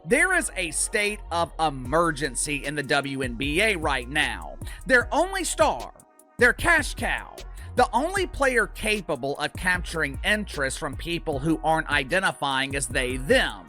There is a state of emergency in the WNBA right now. Their only star, their cash cow, the only player capable of capturing interest from people who aren't identifying as they, them.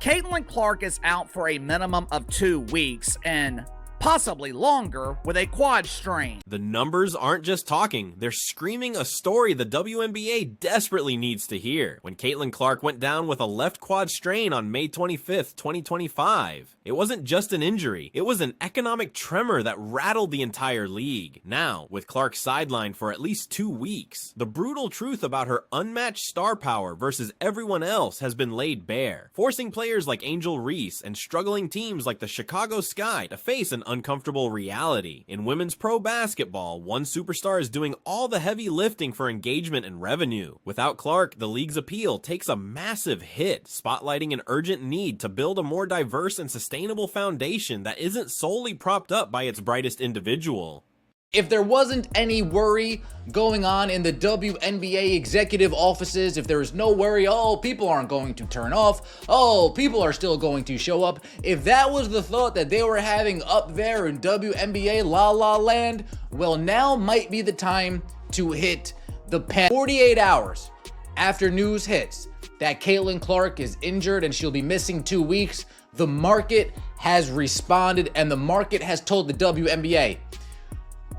Caitlin Clark is out for a minimum of 2 weeks and possibly longer with a quad strain. The numbers aren't just talking, they're screaming a story the WNBA desperately needs to hear. When Caitlin Clark went down with a left quad strain on May 25th, 2025, it wasn't just an injury, it was an economic tremor that rattled the entire league. Now, with Clark sidelined for at least 2 weeks, the brutal truth about her unmatched star power versus everyone else has been laid bare, forcing players like Angel Reese and struggling teams like the Chicago Sky to face an uncomfortable reality. In women's pro basketball, one superstar is doing all the heavy lifting for engagement and revenue. Without Clark, the league's appeal takes a massive hit, spotlighting an urgent need to build a more diverse and sustainable foundation that isn't solely propped up by its brightest individual. If there wasn't any worry going on in the WNBA executive offices, if there was no worry, oh, people aren't going to turn off, oh, people are still going to show up, if that was the thought that they were having up there in WNBA La La Land, well, now might be the time to hit the pen. 48 hours after news hits that Caitlin Clark is injured and she'll be missing 2 weeks, the market has responded and the market has told the WNBA,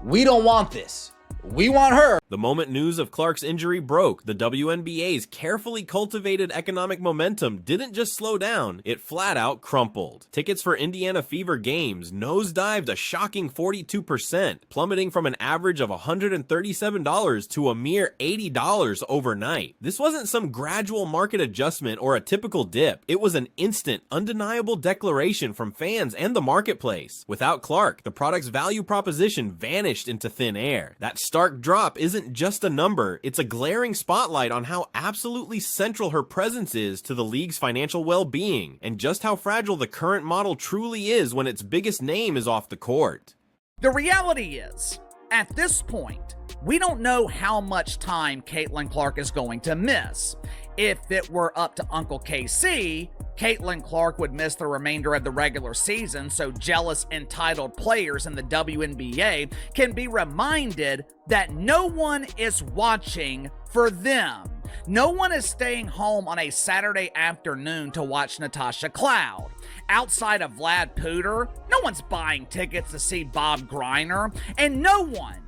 we don't want this. We want her. The moment news of Clark's injury broke, the WNBA's carefully cultivated economic momentum didn't just slow down, it flat out crumpled. Tickets for Indiana Fever games nosedived a shocking 42%, plummeting from an average of $137 to a mere $80 overnight. This wasn't some gradual market adjustment or a typical dip. It was an instant, undeniable declaration from fans and the marketplace. Without Clark, the product's value proposition vanished into thin air. That stark drop isn't just a number, it's a glaring spotlight on how absolutely central her presence is to the league's financial well-being, and just how fragile the current model truly is when its biggest name is off the court. The reality is, at this point, we don't know how much time Caitlin Clark is going to miss. If it were up to Uncle KC, Caitlin Clark would miss the remainder of the regular season, so jealous, entitled players in the WNBA can be reminded that no one is watching for them. No one is staying home on a Saturday afternoon to watch Natasha Cloud. Outside of Vlad Pooter, no one's buying tickets to see Bob Griner, and no one,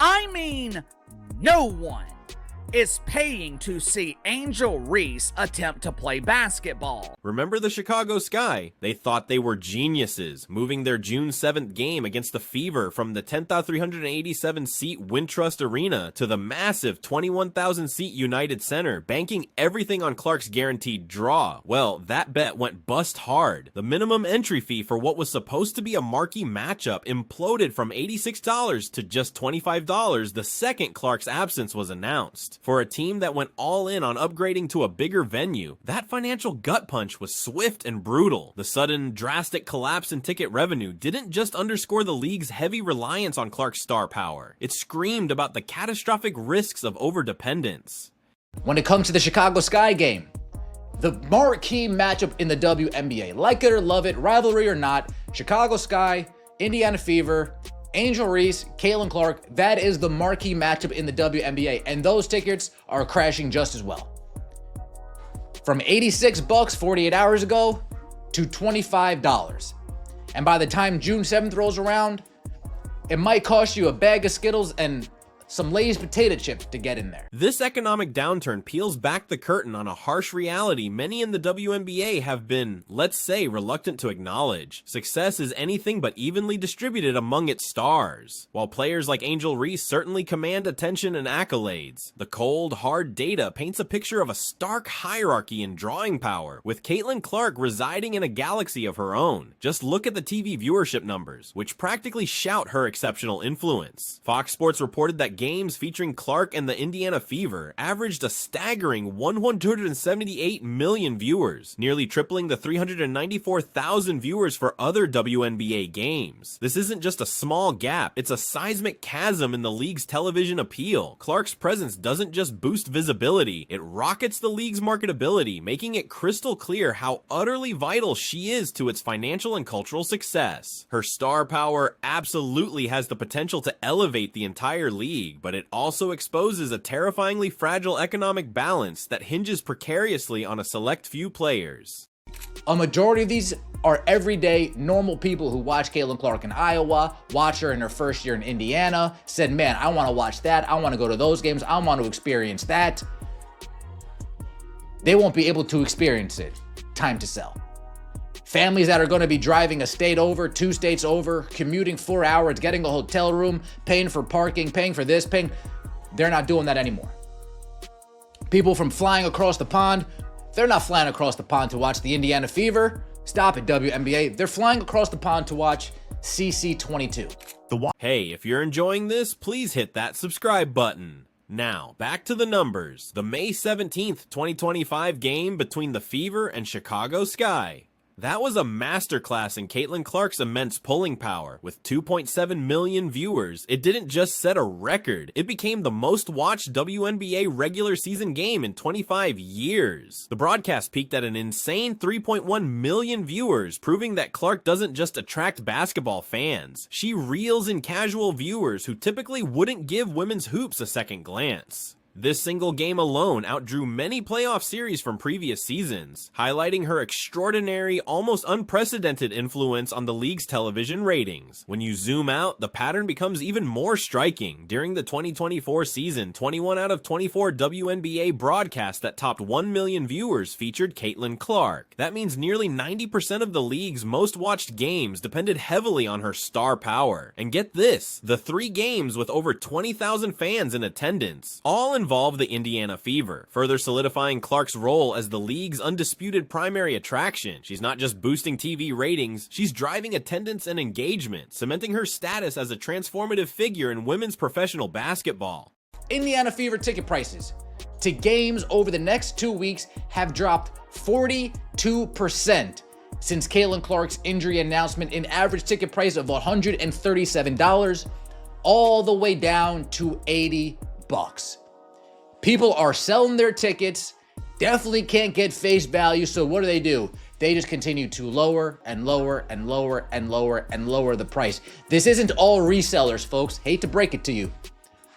I mean no one, is paying to see Angel Reese attempt to play basketball. Remember the Chicago Sky? They thought they were geniuses, moving their June 7th game against the Fever from the 10,387-seat Wintrust Arena to the massive 21,000-seat United Center, banking everything on Clark's guaranteed draw. Well, that bet went bust hard. The minimum entry fee for what was supposed to be a marquee matchup imploded from $86 to just $25 the second Clark's absence was announced. For a team that went all in on upgrading to a bigger venue, that financial gut punch was swift and brutal. The sudden, drastic collapse in ticket revenue didn't just underscore the league's heavy reliance on Clark's star power. It screamed about the catastrophic risks of overdependence. When it comes to the Chicago Sky game, the marquee matchup in the WNBA, like it or love it, rivalry or not, Chicago Sky, Indiana Fever, Angel Reese, Caitlin Clark, that is the marquee matchup in the WNBA, and those tickets are crashing just as well. From $86 48 hours ago to $25. And by the time June 7th rolls around, it might cost you a bag of Skittles and some Lay's potato chips to get in there. This economic downturn peels back the curtain on a harsh reality many in the WNBA have been, let's say, reluctant to acknowledge. Success is anything but evenly distributed among its stars. While players like Angel Reese certainly command attention and accolades, the cold, hard data paints a picture of a stark hierarchy in drawing power, with Caitlin Clark residing in a galaxy of her own. Just look at the TV viewership numbers, which practically shout her exceptional influence. Fox Sports reported that but games featuring Clark and the Indiana Fever averaged a staggering 178 million viewers, nearly tripling the 394,000 viewers for other WNBA games. This isn't just a small gap, it's a seismic chasm in the league's television appeal. Clark's presence doesn't just boost visibility, it rockets the league's marketability, making it crystal clear how utterly vital she is to its financial and cultural success. Her star power absolutely has the potential to elevate the entire league, but it also exposes a terrifyingly fragile economic balance that hinges precariously on a select few players. A majority of these are everyday, normal people who watch Caitlin Clark in Iowa, watch her in her first year in Indiana, said, man, I want to watch that, I want to go to those games, I want to experience that. They won't be able to experience it. Time to sell. Families that are going to be driving a state over, 2 states over, commuting 4 hours, getting a hotel room, paying for parking, paying for this, they're not doing that anymore. People from flying across the pond, they're not flying across the pond to watch the Indiana Fever. Stop it, WNBA. They're flying across the pond to watch CC22. Hey, if you're enjoying this, please hit that subscribe button. Now, back to the numbers. The May 17th, 2025 game between the Fever and Chicago Sky. That was a masterclass in Caitlin Clark's immense pulling power. With 2.7 million viewers, it didn't just set a record, it became the most watched WNBA regular season game in 25 years. The broadcast peaked at an insane 3.1 million viewers, proving that Clark doesn't just attract basketball fans. She reels in casual viewers who typically wouldn't give women's hoops a second glance. This single game alone outdrew many playoff series from previous seasons, highlighting her extraordinary, almost unprecedented influence on the league's television ratings. When you zoom out, the pattern becomes even more striking. During the 2024 season, 21 out of 24 WNBA broadcasts that topped 1 million viewers featured Caitlin Clark. That means nearly 90% of the league's most watched games depended heavily on her star power. And get this, the 3 games with over 20,000 fans in attendance, all involve the Indiana Fever, further solidifying Clark's role as the league's undisputed primary attraction. She's not just boosting TV ratings, she's driving attendance and engagement, cementing her status as a transformative figure in women's professional basketball. Indiana Fever ticket prices to games over the next 2 weeks have dropped 42% since Caitlin Clark's injury announcement, an average ticket price of $137 all the way down to $80. People are selling their tickets, definitely can't get face value, so what do? They just continue to lower and lower and lower and lower and lower the price. This isn't all resellers, folks. Hate to break it to you.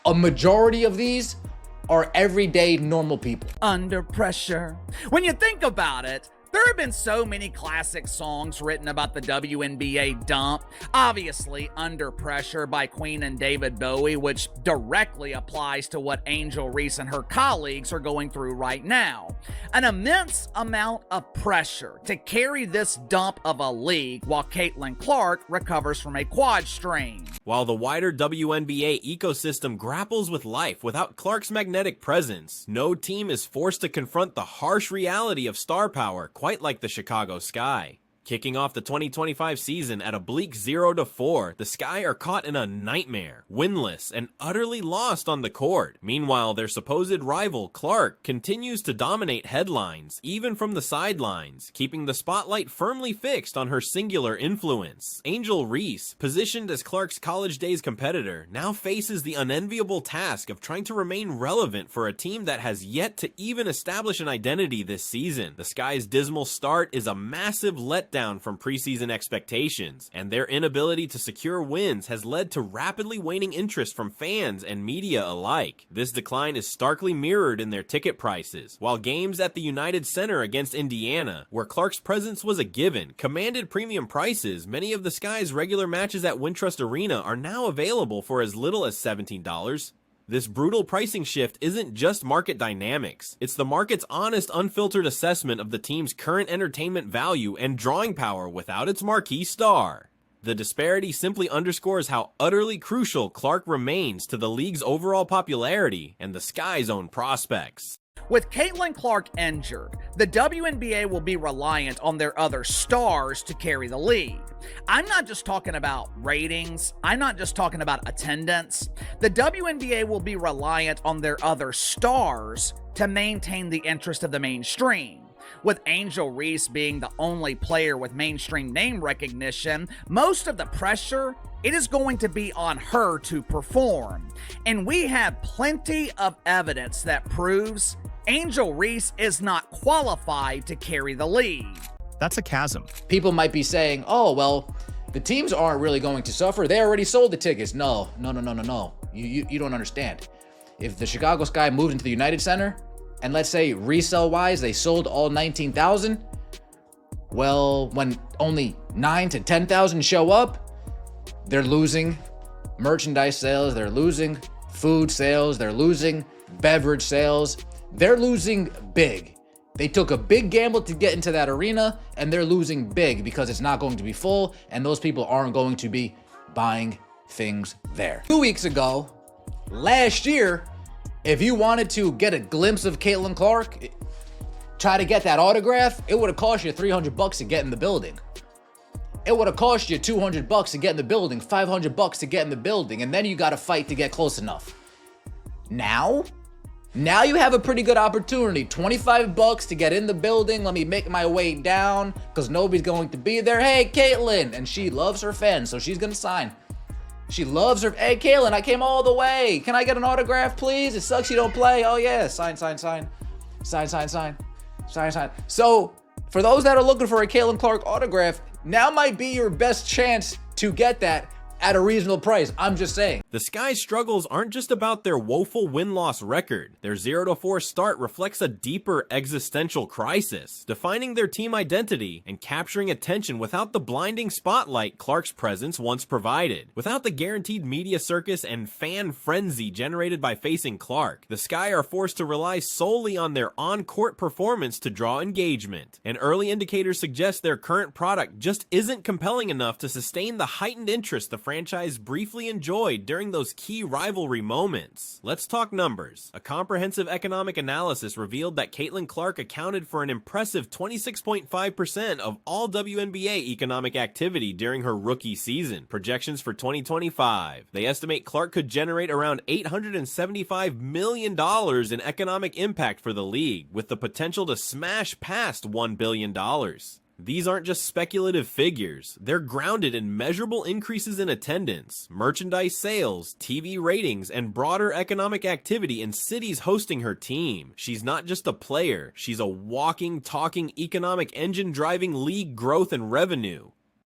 A majority of these are everyday normal people. Under pressure. When you think about it, there have been so many classic songs written about the WNBA dump. Obviously, Under Pressure by Queen and David Bowie, which directly applies to what Angel Reese and her colleagues are going through right now. An immense amount of pressure to carry this dump of a league while Caitlin Clark recovers from a quad strain. While the wider WNBA ecosystem grapples with life without Clark's magnetic presence, no team is forced to confront the harsh reality of star power quite like the Chicago Sky. Kicking off the 2025 season at a bleak 0-4, the Sky are caught in a nightmare, winless, and utterly lost on the court. Meanwhile, their supposed rival, Clark, continues to dominate headlines, even from the sidelines, keeping the spotlight firmly fixed on her singular influence. Angel Reese, positioned as Clark's college days competitor, now faces the unenviable task of trying to remain relevant for a team that has yet to even establish an identity this season. The Sky's dismal start is a massive letdown from preseason expectations, and their inability to secure wins has led to rapidly waning interest from fans and media alike. This decline is starkly mirrored in their ticket prices, while games at the United Center against Indiana, where Clark's presence was a given, commanded premium prices. Many of the Sky's regular matches at Wintrust Arena are now available for as little as $17. This brutal pricing shift isn't just market dynamics, it's the market's honest, unfiltered assessment of the team's current entertainment value and drawing power without its marquee star. The disparity simply underscores how utterly crucial Clark remains to the league's overall popularity and the Sky's own prospects. With Caitlin Clark injured, the WNBA will be reliant on their other stars to carry the league. I'm not just talking about ratings, I'm not just talking about attendance. The WNBA will be reliant on their other stars to maintain the interest of the mainstream. With Angel Reese being the only player with mainstream name recognition, most of the pressure, it is going to be on her to perform. And we have plenty of evidence that proves Angel Reese is not qualified to carry the league. That's a chasm. People might be saying, oh, well, the teams aren't really going to suffer. They already sold the tickets. No. You don't understand. If the Chicago Sky moved into the United Center, and let's say resale-wise, they sold all 19,000, well, when only 9 to 10,000 show up, they're losing merchandise sales, they're losing food sales, they're losing beverage sales, they're losing big. They took a big gamble to get into that arena, and they're losing big because it's not going to be full, and those people aren't going to be buying things there. 2 weeks ago, last year, if you wanted to get a glimpse of Caitlin Clark, try to get that autograph, it would have cost you $300 to get in the building. It would have cost you $200 to get in the building, $500 to get in the building, and then you got to fight to get close enough. Now you have a pretty good opportunity. $25 to get in the building. Let me make my way down because nobody's going to be there. Hey, Caitlin. And she loves her fans, so she's going to sign. She loves her. Hey, Caitlin, I came all the way. Can I get an autograph, please? It sucks you don't play. Oh, yeah. Sign. So, for those that are looking for a Caitlin Clark autograph, now might be your best chance to get that at a reasonable price. I'm just saying. The Sky's struggles aren't just about their woeful win-loss record. Their 0-4 start reflects a deeper existential crisis, defining their team identity and capturing attention without the blinding spotlight Clark's presence once provided. Without the guaranteed media circus and fan frenzy generated by facing Clark, the Sky are forced to rely solely on their on-court performance to draw engagement. And early indicators suggest their current product just isn't compelling enough to sustain the heightened interest the franchise briefly enjoyed during those key rivalry moments. Let's talk numbers. A comprehensive economic analysis revealed that Caitlin Clark accounted for an impressive 26.5% of all WNBA economic activity during her rookie season. Projections for 2025. They estimate Clark could generate around $875 million in economic impact for the league, with the potential to smash past $1 billion. These aren't just speculative figures, they're grounded in measurable increases in attendance, merchandise sales, TV ratings, and broader economic activity in cities hosting her team. She's not just a player, she's a walking, talking economic engine driving league growth and revenue.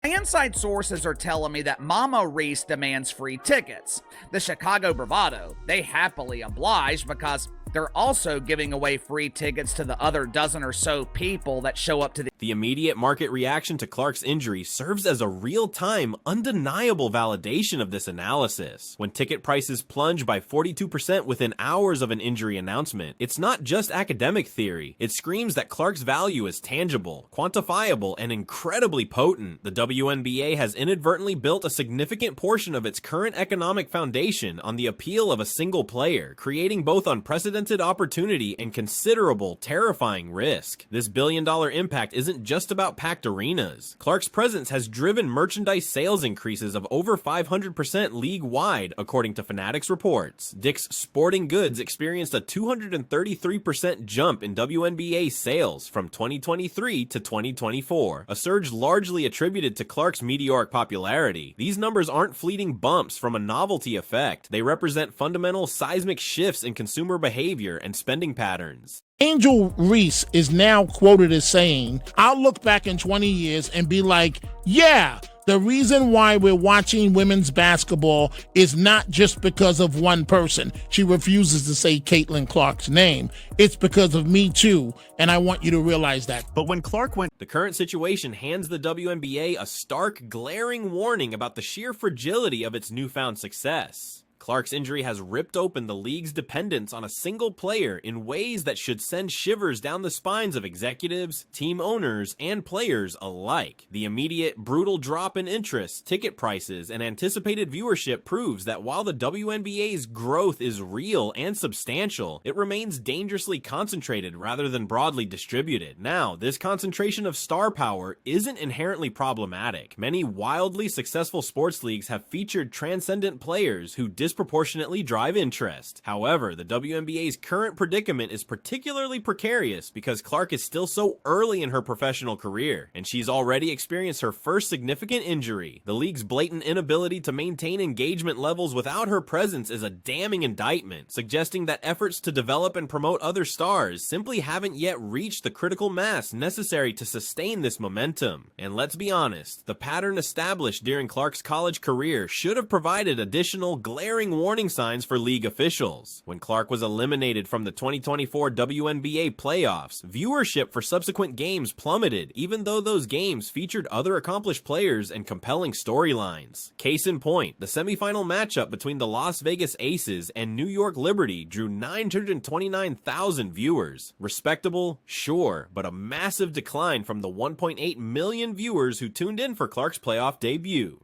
My inside sources are telling me that Mama Reese demands free tickets. The Chicago Bravado, they happily oblige because they're also giving away free tickets to the other dozen or so people that show up to the immediate market reaction to Clark's injury serves as a real-time, undeniable validation of this analysis. When ticket prices plunge by 42% within hours of an injury announcement, it's not just academic theory. It screams that Clark's value is tangible, quantifiable, and incredibly potent. The WNBA has inadvertently built a significant portion of its current economic foundation on the appeal of a single player, creating both unprecedented opportunity and considerable, terrifying risk. This billion-dollar impact isn't just about packed arenas. Clark's presence has driven merchandise sales increases of over 500% league-wide, according to Fanatics reports. Dick's Sporting Goods experienced a 233% jump in WNBA sales from 2023 to 2024, a surge largely attributed to Clark's meteoric popularity. These numbers aren't fleeting bumps from a novelty effect. They represent fundamental seismic shifts in consumer behavior and spending patterns. Angel Reese is now quoted as saying, "I'll look back in 20 years and be like, yeah, the reason why we're watching women's basketball is not just because of one person." She refuses to say Caitlin Clark's name. It's because of me too, and I want you to realize that. But when Clark went... The current situation hands the WNBA a stark, glaring warning about the sheer fragility of its newfound success. Clark's injury has ripped open the league's dependence on a single player in ways that should send shivers down the spines of executives, team owners, and players alike. The immediate, brutal drop in interest, ticket prices, and anticipated viewership proves that while the WNBA's growth is real and substantial, it remains dangerously concentrated rather than broadly distributed. Now, this concentration of star power isn't inherently problematic. Many wildly successful sports leagues have featured transcendent players who disproportionately drive interest. However, the WNBA's current predicament is particularly precarious because Clark is still so early in her professional career, and she's already experienced her first significant injury. The league's blatant inability to maintain engagement levels without her presence is a damning indictment, suggesting that efforts to develop and promote other stars simply haven't yet reached the critical mass necessary to sustain this momentum. And let's be honest, the pattern established during Clark's college career should have provided additional glaring warning signs for league officials. When Clark was eliminated from the 2024 WNBA playoffs, viewership for subsequent games plummeted, even though those games featured other accomplished players and compelling storylines. Case in point, the semifinal matchup between the Las Vegas Aces and New York Liberty drew 929,000 viewers. Respectable, sure, but a massive decline from the 1.8 million viewers who tuned in for Clark's playoff debut.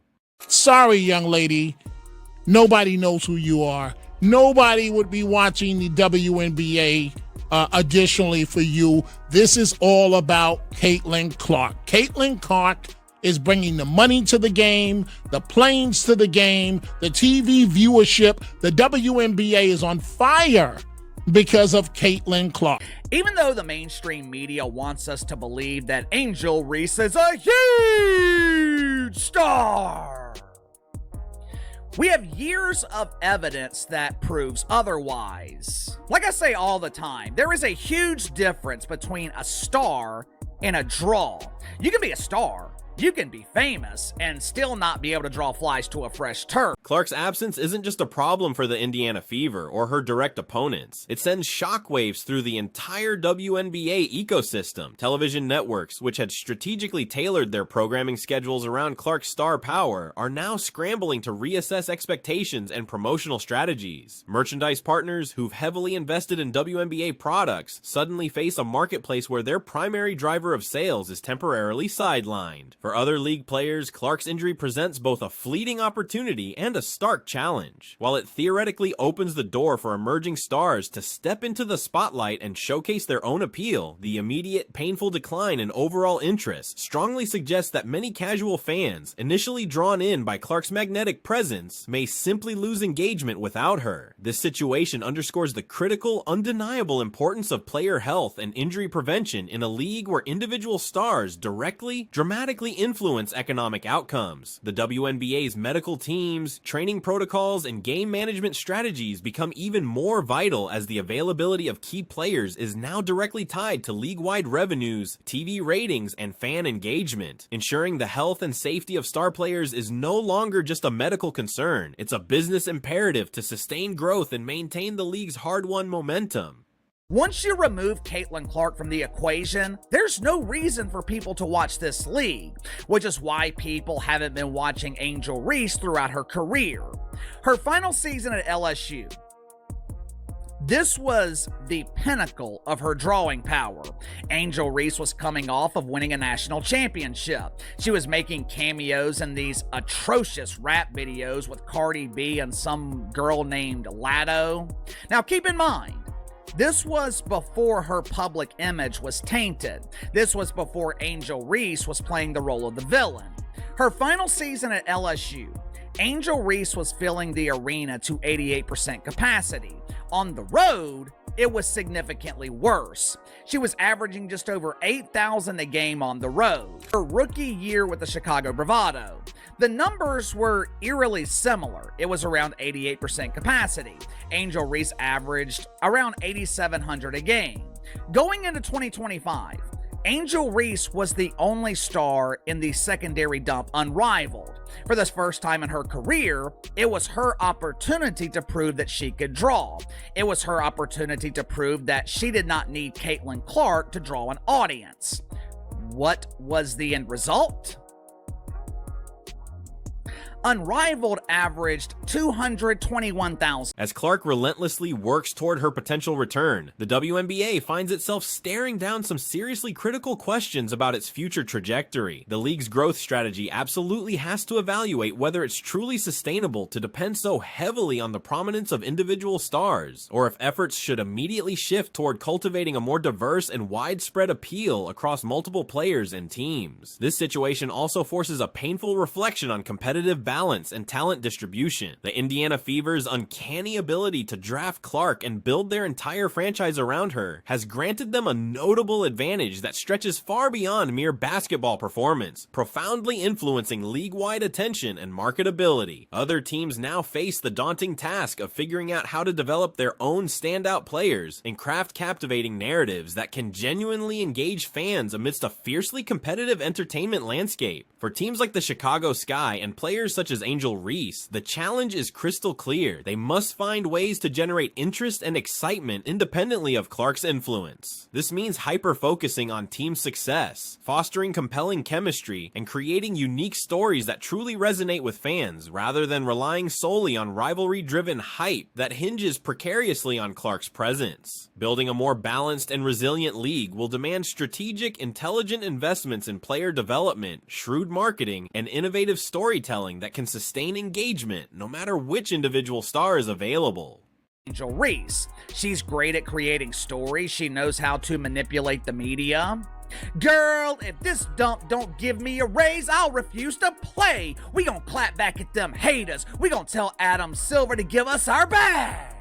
Sorry, young lady. Nobody knows who you are. Nobody would be watching the WNBA additionally for you. This is all about Caitlin Clark. Caitlin Clark is bringing the money to the game, the planes to the game, the TV viewership. The WNBA is on fire because of Caitlin Clark. Even though the mainstream media wants us to believe that Angel Reese is a huge star, we have years of evidence that proves otherwise. Like I say all the time, there is a huge difference between a star and a draw. You can be a star, you can be famous, and still not be able to draw flies to a fresh turf. Clark's absence isn't just a problem for the Indiana Fever or her direct opponents. It sends shockwaves through the entire WNBA ecosystem. Television networks, which had strategically tailored their programming schedules around Clark's star power, are now scrambling to reassess expectations and promotional strategies. Merchandise partners who've heavily invested in WNBA products suddenly face a marketplace where their primary driver of sales is temporarily sidelined. For other league players, Clark's injury presents both a fleeting opportunity and a stark challenge. While it theoretically opens the door for emerging stars to step into the spotlight and showcase their own appeal, the immediate, painful decline in overall interest strongly suggests that many casual fans, initially drawn in by Clark's magnetic presence, may simply lose engagement without her. This situation underscores the critical, undeniable importance of player health and injury prevention in a league where individual stars directly, dramatically influence economic outcomes. The WNBA's medical teams, training protocols, and game management strategies become even more vital as the availability of key players is now directly tied to league-wide revenues, TV ratings, and fan engagement. Ensuring the health and safety of star players is no longer just a medical concern. It's a business imperative to sustain growth and maintain the league's hard-won momentum. Once you remove Caitlin Clark from the equation, there's no reason for people to watch this league, which is why people haven't been watching Angel Reese throughout her career. Her final season at LSU, this was the pinnacle of her drawing power. Angel Reese was coming off of winning a national championship. She was making cameos in these atrocious rap videos with Cardi B and some girl named Lado. Now keep in mind, this was before her public image was tainted. This was before Angel Reese was playing the role of the villain. Her final season at LSU, Angel Reese was filling the arena to 88% capacity. On the road, it was significantly worse. She was averaging just over 8,000 a game on the road. Her rookie year with the Chicago Bravado, the numbers were eerily similar. It was around 88% capacity. Angel Reese averaged around 8,700 a game. Going into 2025, Angel Reese was the only star in the secondary dump unrivaled. For the first time in her career, it was her opportunity to prove that she could draw. It was her opportunity to prove that she did not need Caitlin Clark to draw an audience. What was the end result? Unrivaled averaged 221,000. As Clark relentlessly works toward her potential return, the WNBA finds itself staring down some seriously critical questions about its future trajectory. The league's growth strategy absolutely has to evaluate whether it's truly sustainable to depend so heavily on the prominence of individual stars, or if efforts should immediately shift toward cultivating a more diverse and widespread appeal across multiple players and teams. This situation also forces a painful reflection on competitive balance and talent distribution. The Indiana Fever's uncanny ability to draft Clark and build their entire franchise around her has granted them a notable advantage that stretches far beyond mere basketball performance, profoundly influencing league-wide attention and marketability. Other teams now face the daunting task of figuring out how to develop their own standout players and craft captivating narratives that can genuinely engage fans amidst a fiercely competitive entertainment landscape. For teams like the Chicago Sky and players such as Angel Reese, the challenge is crystal clear. They must find ways to generate interest and excitement independently of Clark's influence. This means hyper-focusing on team success, fostering compelling chemistry, and creating unique stories that truly resonate with fans, rather than relying solely on rivalry-driven hype that hinges precariously on Clark's presence. Building a more balanced and resilient league will demand strategic, intelligent investments in player development, shrewd marketing, and innovative storytelling that can sustain engagement no matter which individual star is available. Angel Reese. She's great at creating stories. She knows how to manipulate the media. Girl, if this dump don't give me a raise, I'll refuse to play. We gon' clap back at them haters. We gon' tell Adam Silver to give us our bag.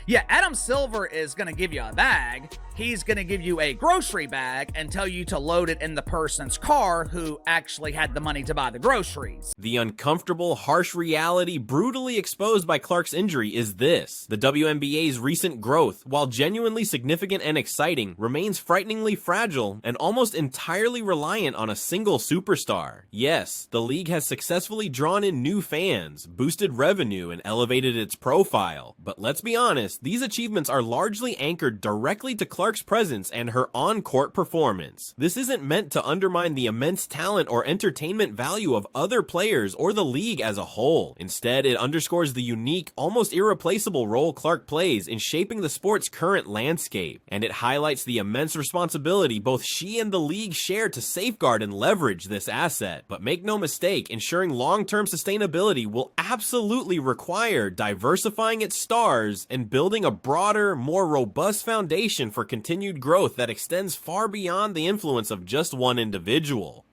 Yeah, Adam Silver is gonna give you a bag. He's gonna give you a grocery bag and tell you to load it in the person's car who actually had the money to buy the groceries. The uncomfortable, harsh reality brutally exposed by Clark's injury is this: the WNBA's recent growth, while genuinely significant and exciting, remains frighteningly fragile and almost entirely reliant on a single superstar. Yes, the league has successfully drawn in new fans, boosted revenue, and elevated its profile. But let's be honest, these achievements are largely anchored directly to Clark's presence and her on-court performance. This isn't meant to undermine the immense talent or entertainment value of other players or the league as a whole. Instead, it underscores the unique, almost irreplaceable role Clark plays in shaping the sport's current landscape, and it highlights the immense responsibility both she and the league share to safeguard and leverage this asset. But make no mistake, ensuring long-term sustainability will absolutely require diversifying its stars and building a broader, more robust foundation for continued growth that extends far beyond the influence of just one individual.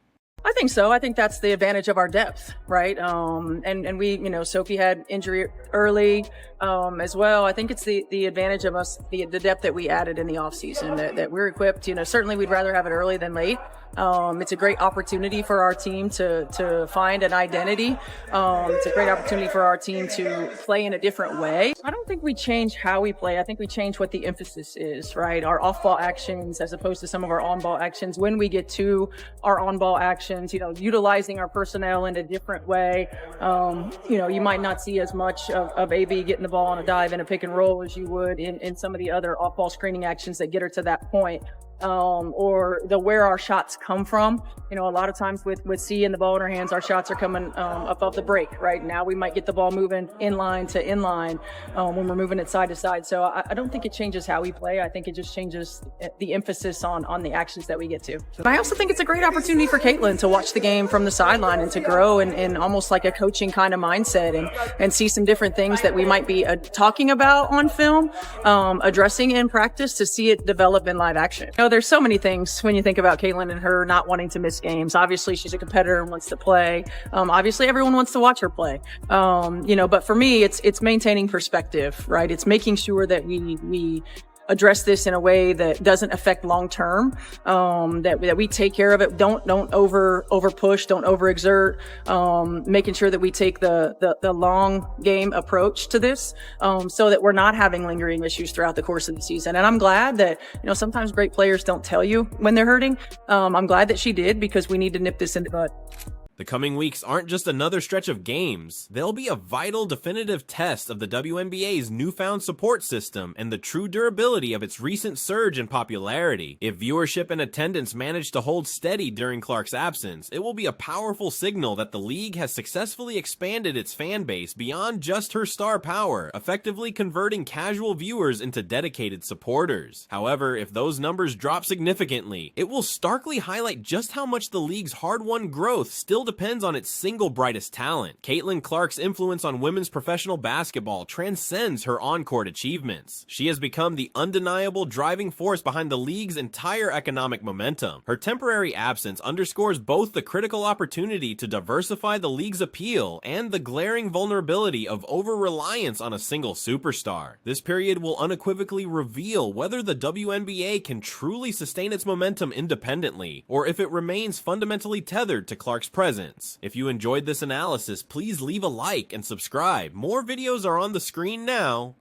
I think so. I think that's the advantage of our depth, right? And we, Sophie had injury early as well. I think it's the advantage of us, the depth that we added in the offseason, that we're equipped. Certainly we'd rather have it early than late. It's a great opportunity for our team to find an identity. It's a great opportunity for our team to play in a different way. I don't think we change how we play. I think we change what the emphasis is, right? Our off-ball actions as opposed to some of our on-ball actions. When we get to our on-ball actions, utilizing our personnel in a different way. You might not see as much of AB getting the ball on a dive and a pick and roll as you would in some of the other off-ball screening actions that get her to that point. Or where our shots come from. A lot of times with C and the ball in our hands, our shots are coming up off the break, right? Now we might get the ball moving inline to inline when we're moving it side to side. So I don't think it changes how we play. I think it just changes the emphasis on the actions that we get to. But I also think it's a great opportunity for Caitlin to watch the game from the sideline and to grow in almost like a coaching kind of mindset and see some different things that we might be talking about on film, addressing in practice to see it develop in live action. There's so many things when you think about Caitlin and her not wanting to miss games. Obviously, she's a competitor and wants to play. Obviously, everyone wants to watch her play. But for me, it's maintaining perspective, right? It's making sure that we address this in a way that doesn't affect long term, that we take care of it. Don't over push, don't overexert, making sure that we take the long game approach to this, so that we're not having lingering issues throughout the course of the season. And I'm glad that, sometimes great players don't tell you when they're hurting. I'm glad that she did, because we need to nip this in the bud. The coming weeks aren't just another stretch of games, they'll be a vital definitive test of the WNBA's newfound support system and the true durability of its recent surge in popularity. If viewership and attendance manage to hold steady during Clark's absence, it will be a powerful signal that the league has successfully expanded its fan base beyond just her star power, effectively converting casual viewers into dedicated supporters. However, if those numbers drop significantly, it will starkly highlight just how much the league's hard-won growth still depends on its single brightest talent. Caitlin Clark's influence on women's professional basketball transcends her on-court achievements. She has become the undeniable driving force behind the league's entire economic momentum. Her temporary absence underscores both the critical opportunity to diversify the league's appeal and the glaring vulnerability of over-reliance on a single superstar. This period will unequivocally reveal whether the WNBA can truly sustain its momentum independently, or if it remains fundamentally tethered to Clark's presence. If you enjoyed this analysis, please leave a like and subscribe. More videos are on the screen now.